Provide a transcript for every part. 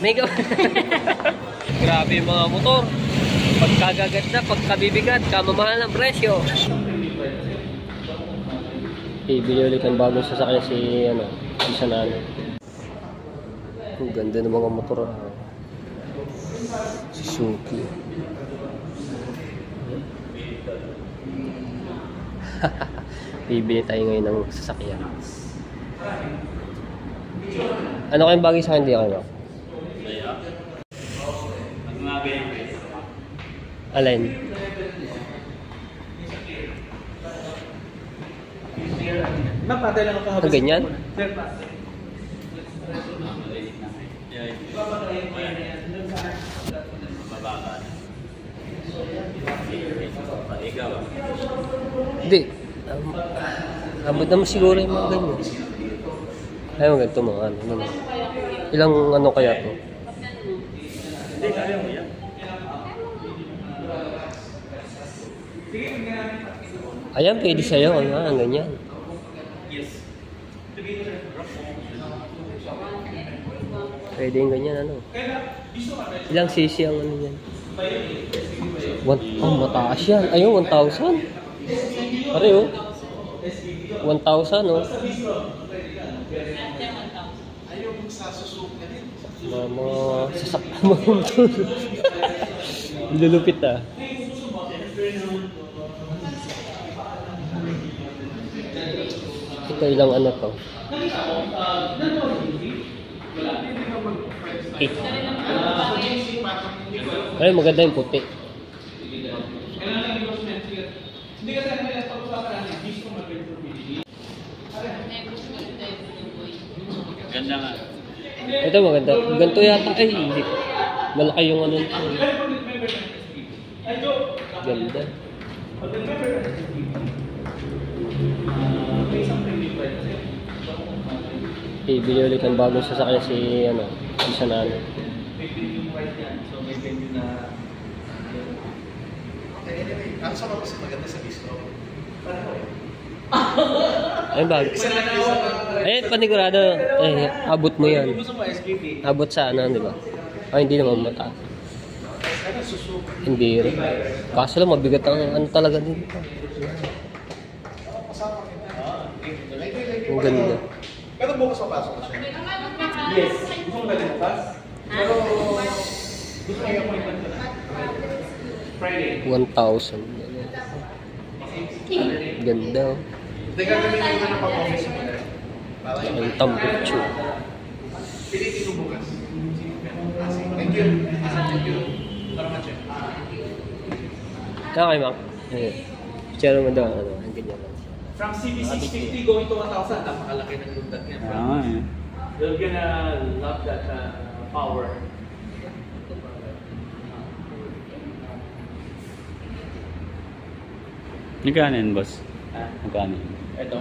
Mega. Grabe yung mga motor. Pagkagaganda, pagkabibigat, kamamahal ng presyo. Bili ulit ng bagong sasakyan si isa na Ang ganda ng mga motor. Suzuki. Bibili tayo ngayon ng sasakyan. Ano kayong bagay sa akin? Hindi ako ba? Alin? Ang ganyan? Hindi. Abot naman siguro yung mga ganyan. Ay, maganda mo. Ilang kaya to? Ayan, pwede sa'yo. Ang ganyan. Pwede yung ganyan, Ilang cc ang yan? Mataas yan. Ayun, 1,000. Pareho. 1,000, Mga sasakyan mo. Lulupit, Ito ilang to? 8. Ay, maganda yung puti. Ganda nga. Ito maganda. Ganito yata. Ay, hindi. Malaki yung Ganda. Bili ulit ng bagong sasakyan si isa na So may venue na ang sama kasi maganda sa bistro. Ayun bago. Ayun, panigurado. Abot mo yan. Abot sa di ba? Ay, hindi naman mataas. Hindi rin. Kaso lang, mabigat ang talaga dito. Ang ganda. Pero bukas papasok na siya. Yes. Gusto mo galing bukas? Pero gusto mo yung appointment ko na? Friday. 1,000. Ganda. Hindi ka gawin yung ng pag-office mo na. Ang tambutso. Pilitin mo bukas. Thank you. Thank you. Salamat siya. Kaya kayo, Mac. Share mo daw, ang ganyan. From CB650 going to 1,000, napakalaki ng lundat niya. You're gonna love that power. Magkano yun, boss? Magkano yun? Ito,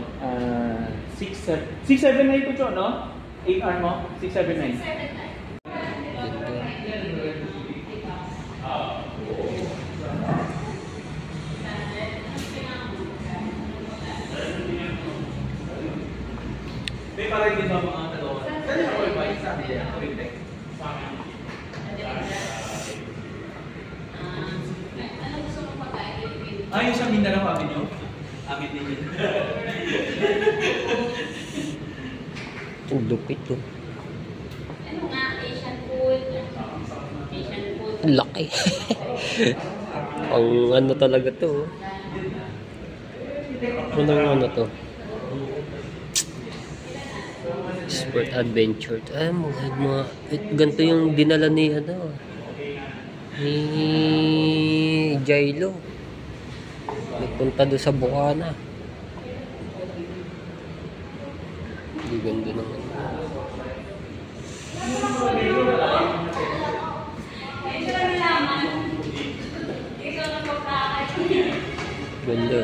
679 po, no? 8R mo? 679. May parang din ba mga talawa? Kaya ako yung bike sa akin yan, Rintec. Sa akin. Ano gusto mong pagkain? Yung sa Mindanao, amin nyo? Amin din yun. Ang lupit to. Ano nga? Asian food. Asian food. Ang laki. Ang talaga to. Ano to? Sport adventure. Mga ganito yung dinala ni ni Jailo. Nagpunta doon sa Bukana. Hindi ganda naman. Ganda.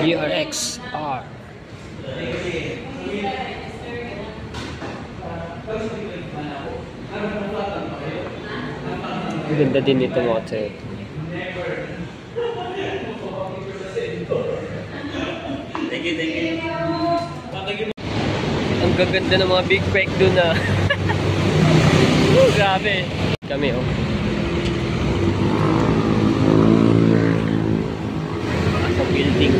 ERX-R. Ganda din ito mga set. Thank you, thank you. Thank you. Ang gaganda ng mga big bike doon na. Grabe. Kami oh. Sa building.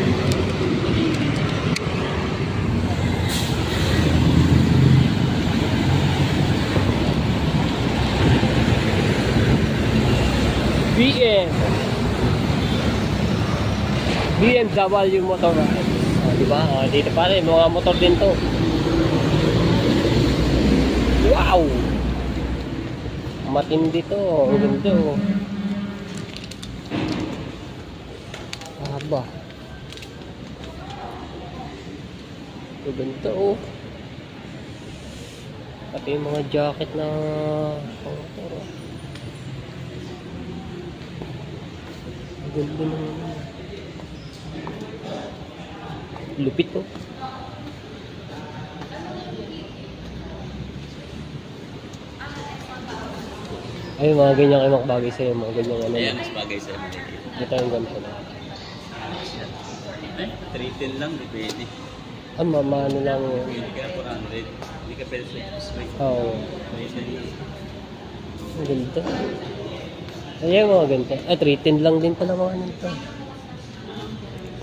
BMW motor. Diba? Dito pa rin, mga motor din to. Wow! Matindi to. Ang ganda oh. Haba. Ang ganda oh. Pati yung mga jacket na motor oh. Ang ganda ng lupit oh. Ay, mga ganyan kayo makabagay sa'yo, mga ganyan ano. Ayan, mas bagay sa'yo. Dito yung ganito na. Eh, 310 lang, di pwede. Ano lang yun. Pwede ka 400. Hindi ka pwede sa swing. Oo. 310 lang. Ang ganda. Ayan mga ganito. Ay, 310 lang din pala mga nito.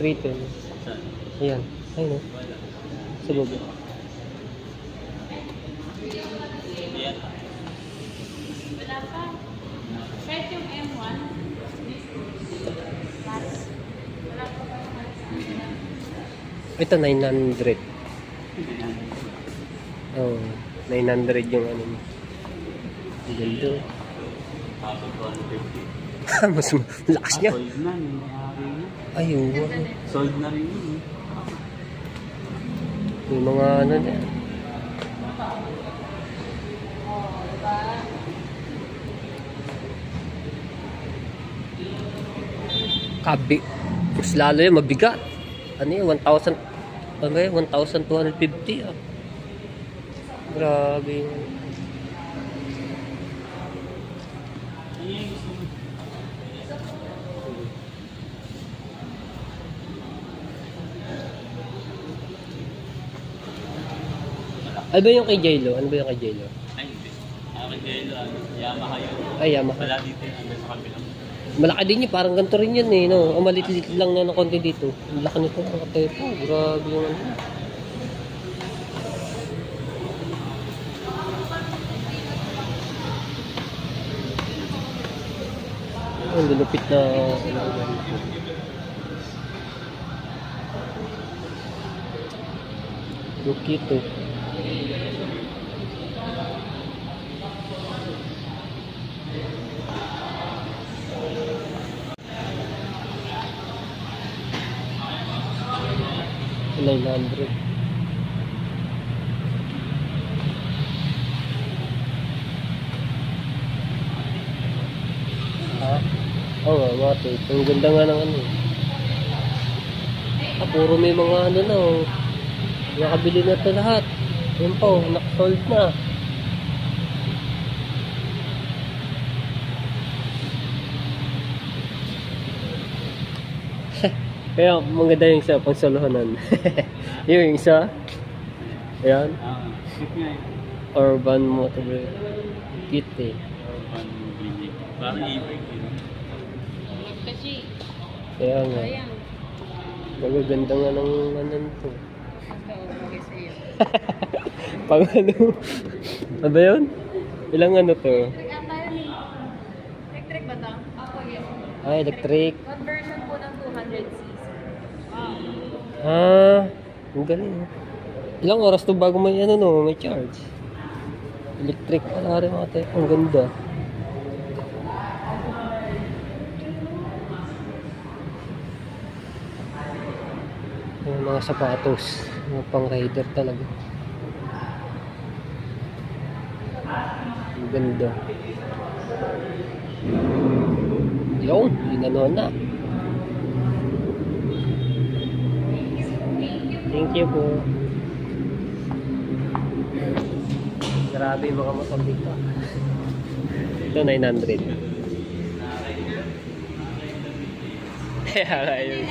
310. Saan? Ayan. Ayun oh. Sa baba. Ayan. Wala pa. Kahit yung M1. Wala pa ba? Ito 900. Oh, 900 yung ano. Ang ganda. Tapos 150. Mas lakas niya. Sold na, yung may-ari na. Ayun. Sold na rin yun. Yung mga ano na. Kabi. Mas lalo yun, mabigat. Ano yun, 1,000. Ano yun, 1,250 ah. Grabe yun. Ano ba yung kay J-Lo? Ano ba yung kay J-Lo? Ay, hindi. Akin kayo, Yamaha yun. Ay, Yamaha. Wala dito yung hanggang sa kabilang. Malaki din yun, parang ganito rin yun eh, no? Ang malit-lit lang na ng konti dito. Ang laki nito, mga tepo. Grabe yung ano. Ang lulupit na Lukito. $900. Ha? Oo nga, mati. Ang ganda nga ng ano. Puro may mga ano na oh. Nakabili na ito lahat. Yun po, nakasold na. Kaya maganda yung isa, pang solohanan. Yung isa. Ayan. Cute nga yun. Urban Motorcycle. Cute eh. Urban Clinic. Parang e-brake yun. Kasi, Kaya nga. ayan. Magaganda nga ng ano nito. Ito, bagay sa'yo. Pang ano? Ano ba yun? Ilang ano to? Electric ata yun eh. Electric ba ito? Ako, yes. Ah, electric. Conversion po ng 200cc. Wow. Ah, ang galing. Ilang oras to bago may ano no, may charge. Electric pala rin mga tayo. Ang ganda. Yung mga sapatos. Mga pang rider talaga. Ang ganda. Yung, inano na. Thank you po. Grabe yung mga motor dito. Ito 900. Kaya nga yun.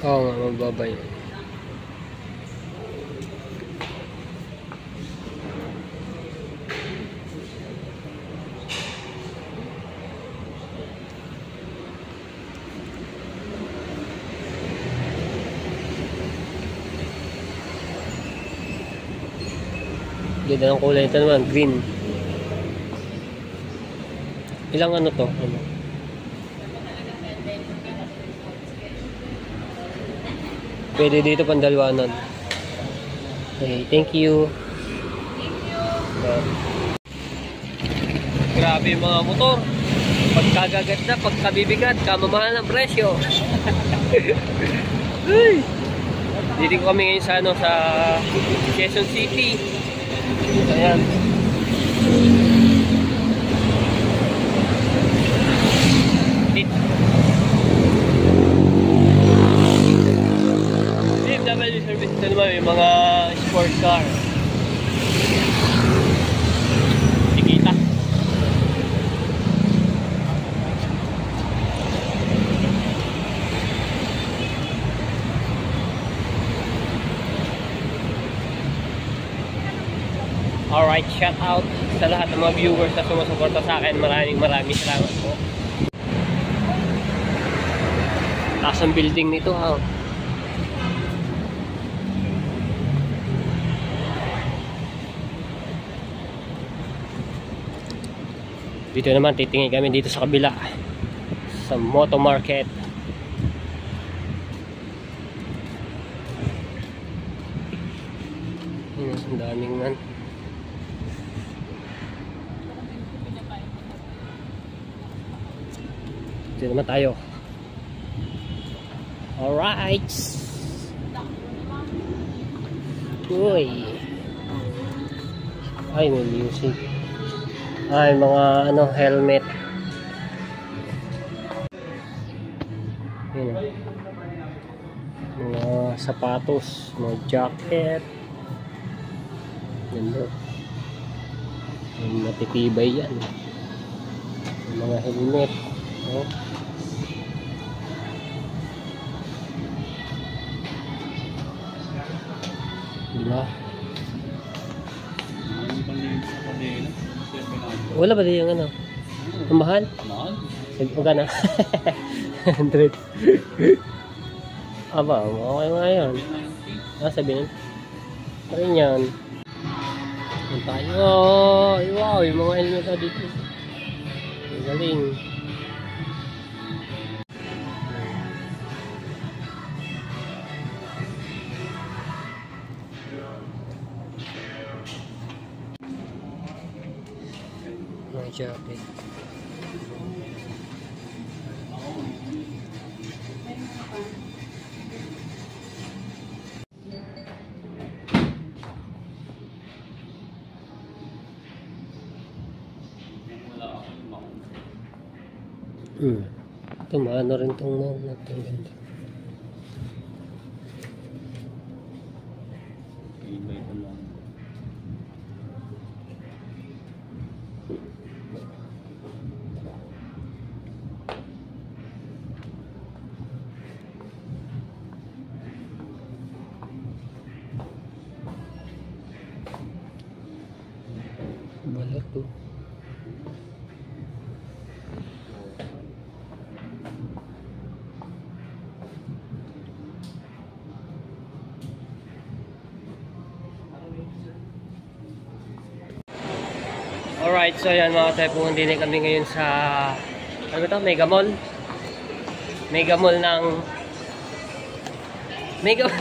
Oo nga, mababa yun. Ganda ng kulay ito naman, green. Ilang ano to? Ano? Pwede dito pandalwanan. Okay, thank you. Grabe yung mga motor. Pagkagagat na, pagkabibigat, kamamahal ng presyo. Dito kami ngayon sa ano, sa Quezon City. Ayan. BMW service ito naman, may mga sport car. Tikita. Alright, shout out sa lahat ng mga viewers na sumusuporta sa akin. Maraming salamat po. Taas ang building nito ha. Dito naman titingin kami dito sa kabila sa Moto Market. Ang daming nan. Dito naman tayo. Alright. Uy. Ay, may music. Ay, mga ano, helmet. Yun. Mga sapatos, mga jacket. Ganda. Matitibay yan. Mga helmet. Oh. Diba? Wala ba din yung ano? Ang mahal? Mahal? Magkano? 100. Aba, okay nga yan. Sabihin. Parin yan. Yan tayo. Wow, yung mga helmet na dito. Ang galing. Mga jacket. Ito maano rin itong natong ganda. Ibay ko lang. Balat to. Alright, so yan mga tayo, pumunta din kami ngayon sa ano ba ito? Mega Mall. Mega Mall ng Mega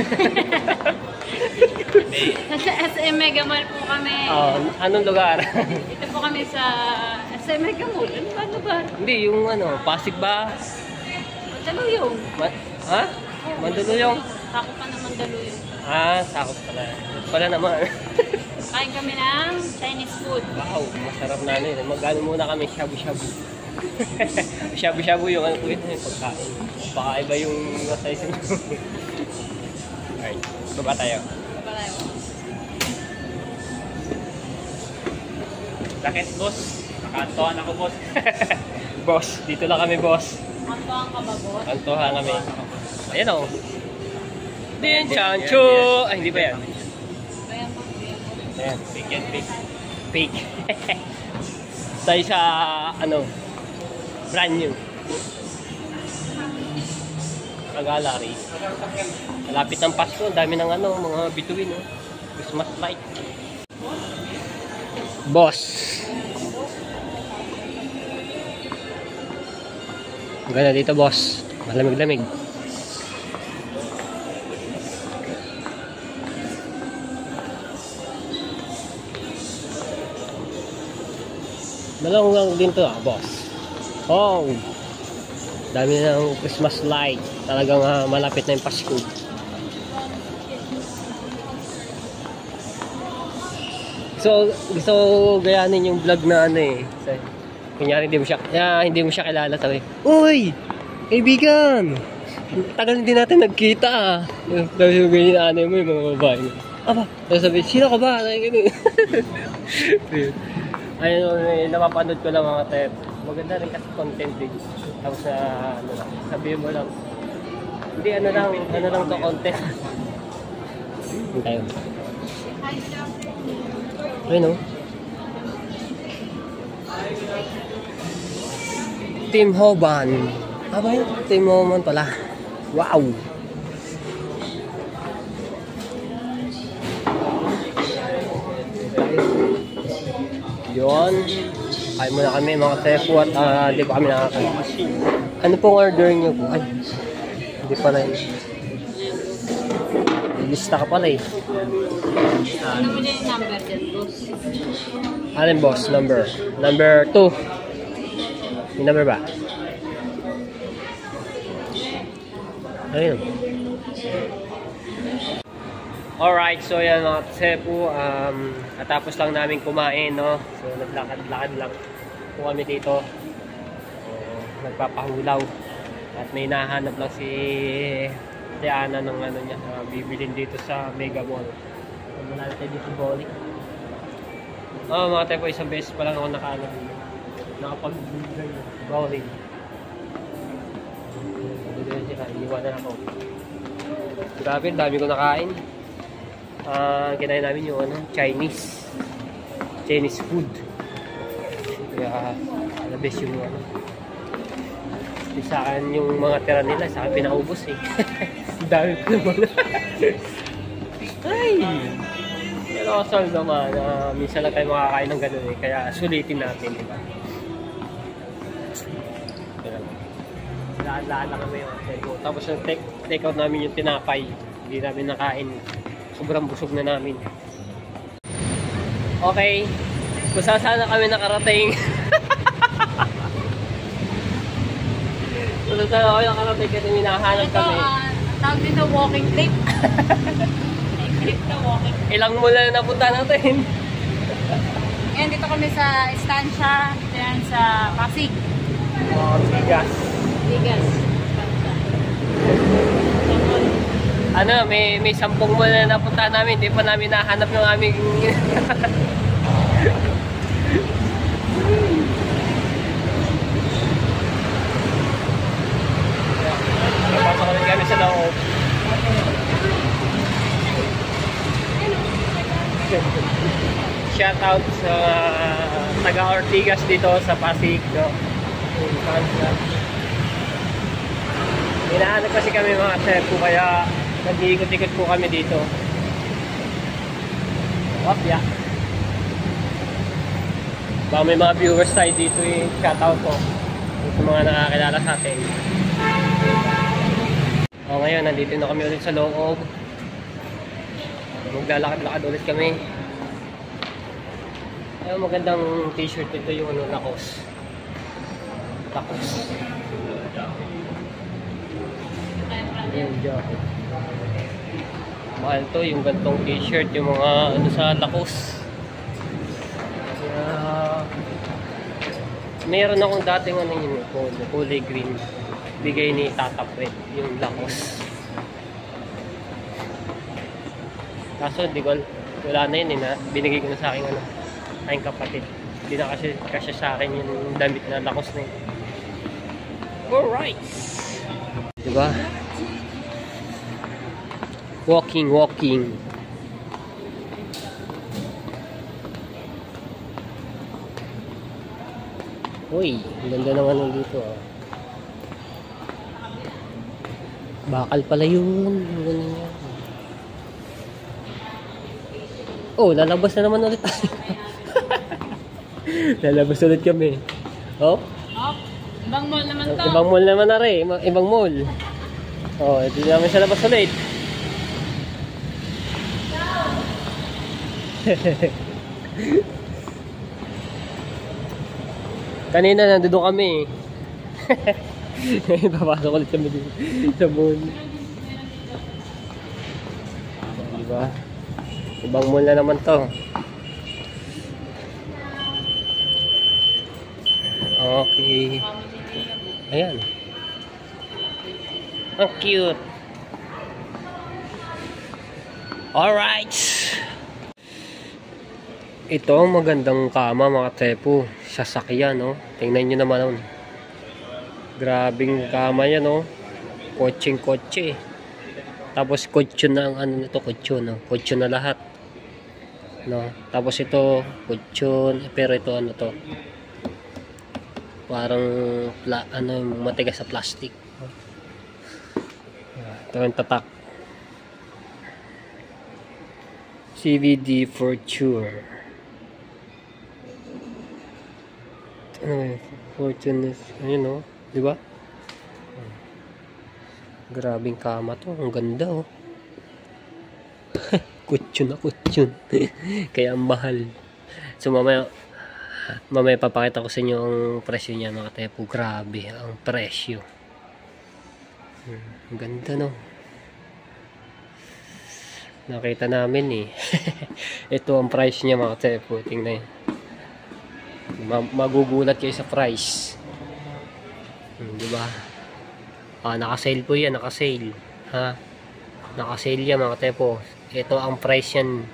Nasa SM Mega Mall po kami. anong lugar? Dito po kami sa SM Mega Mall. Ano ba lugar? Hindi, yung ano, Pasig ba? Mandaluyong. Ha? Mandaluyong? Sakop pa ng Mandaluyong. Sakop pala. Pala naman. Kain kami ng Chinese food. Wow, masarap na ano yun. Magano muna kami, shabu-shabu. Shabu-shabu yung ano po ito, yung pagkain. Baka iba yung nasa isip. Alright, baba tayo. Bakit, boss? Nakaantoan ako, boss. Boss, dito lang kami boss. Antoang ka ba, boss? Antohan kami. Ayan o. Din chancho! Ay, hindi ba yan? Ayan po. Ayan, fake and fake. Fake. Tayo sa, ano, brand new. Pag-alari. Malapit ng Pasko, ang dami ng ano, mga bituin, no? Christmas light. Boss. Ang ganda dito, boss. Malamig-lamig. Malong lang din to, boss. Oh. Dami ng Christmas light. Talagang malapit na yung Pasko. So, gusto ko gayanin yung vlog na ano eh. Kunyari hindi mo siya kilala, sabi, "Uy! Kaibigan! Tagal hindi natin nagkita ah." Sabi yung ganyan na mo yung mga babae mo. Aba, sabi, "Sino ka ba?" Ayun, napapanood ko lang mga tep. Maganda rin kasi content din. Tapos ano lang, sabihin mo lang. Hindi, ano lang to content. Hindi tayo. Ayun o. Team Hoban. Aba yun? Team Hoban pala. Wow! Yun. Kain muna kami mga tepo at di pa kami nakakain. Ano pong order nyo po? Ay, hindi pala yun. Lista ka pala eh. Ano mo yung number dyan, boss? Alin boss? Number 2. Yung number ba? Ayun. Alright, so yan mga tepo. Katapos lang namin kumain, no? So naglakad-lakad lang po kami dito. Nagpapahulaw. At may nahanap lang si Ana ng ano niya, bibilin dito sa Mega Mall. Wala tayo dito bowling. Mga tepo, isang beses pa lang ako nakapag-bowling. Iwanan ako. Grabe, dami ko nakain. Kinain namin yung Chinese food. Kaya the best yung sa akin yung mga tira nila, sa akin pinaubos eh. Dami ko naman. Ay! Pero asal naman, minsan lang tayo makakain ng gano'n eh. Kaya sulitin natin, diba? Lahat-lahat lang kami yung take-out. Tapos yung take-out namin yung tinapay. Hindi namin nakain. Sobrang busog na namin. Okay. Kung saan na kami nakarating. Kung saan na kami nakarating kasi minahanap kami. Tawag dito walking trip. Trip na walking. Ilang mula na napunta natin. Ngayon dito kami sa estansya. Dito yan sa Pasig. Bigas. Bigas. Ano, may 10 mula na napunta namin. Hindi pa namin nahanap yung aming... Pasok ulit kami sa loob. Shout out sa taga Ortigas dito sa Pasig, no? Hinahanap kasi kami mga tepo, kaya nag-iikot-ikot po kami dito. Wapya. Baka may mga viewers tayo dito eh. Shout out po sa mga nakakilala sa atin. Ngayon, nandito na kami ulit sa loob. Maglalakad-lakad ulit kami. Ayun, magandang t-shirt ito yung Lacoste. Ayan, jacket. Mahal to, yung gantong t-shirt, yung mga ano sa Lacoste. Meron akong dating ano yun, kulay green. Bigay ni Tata Fred, yung Lacoste. Kaso, wala na yun eh, binigay ko na sa akin aking kapatid. Hindi na kasi sa akin yung damit na Lacoste na yun. Alright. Diba? Walking. Uy, ang ganda naman ng dito ah. Bakal pala yun. Ang ganda niya. Oh, lalabas na naman ulit tayo. Lalabas ulit kami. Oh? Oh, ibang mall naman to. Ibang mall naman na rin. Ibang mall. Oh, ito namin sa labas ulit. Kanina nandito kami. Papasok ulit kami dito sa mall. Diba? Ibang mall na naman to. Okay. Ayan. Ang cute. Alright. Ito ang magandang kama mga tepo. Sasakyan, no? Tingnan nyo naman, no? Grabing kama yan, no? Kotseng-kotse. Tapos kutsyon na ang ano nito, kutsyon, no? Kutsyon na lahat. No? Tapos ito, kutsyon. Pero ito, ano to? Parang, matigas sa plastic. Ito yung tatak. CVD Fortune. Fortune is, ayun, no? Diba? Grabing kama to. Ang ganda, oh. Kutsyon na kutsyon. Kaya ang mahal. So mamaya papakita ko sa inyo ang presyo niya mga tepo. Grabe ang presyo. Ang ganda, no? Nakita namin eh. Ito ang price niya mga tepo. Tingnan. Magugulat kayo sa price. Diba? Naka-sale po yan. Naka-sale. Ha? Naka-sale yan mga tepo. Ito ang price yan.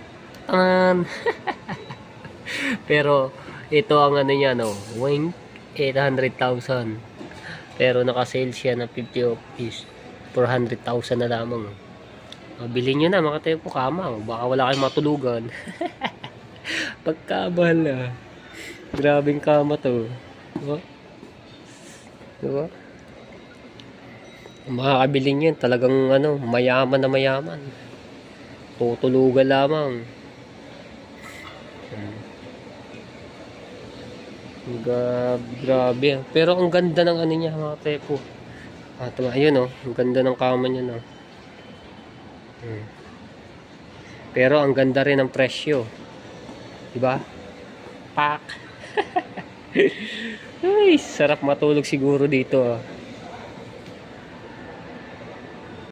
Pero ito ang ano niya, no? 800,000. Pero naka-sale siya ng 50 piece. 400,000 na lamang. Bilhin nyo na mga tepo, kama. Baka wala kayong matulugan. Pagkabal na. Grabing kama to. Diba? Diba? Makakabiling yun. Talagang ano, mayaman na mayaman. Tutulugan lamang. Grabe. Pero ang ganda ng ano niya mga tepo. Ayun, oh. Ang ganda ng kama niya, no. Pero ang ganda rin ng presyo. Diba? Pak. Ay, sarap matulog siguro dito, ah.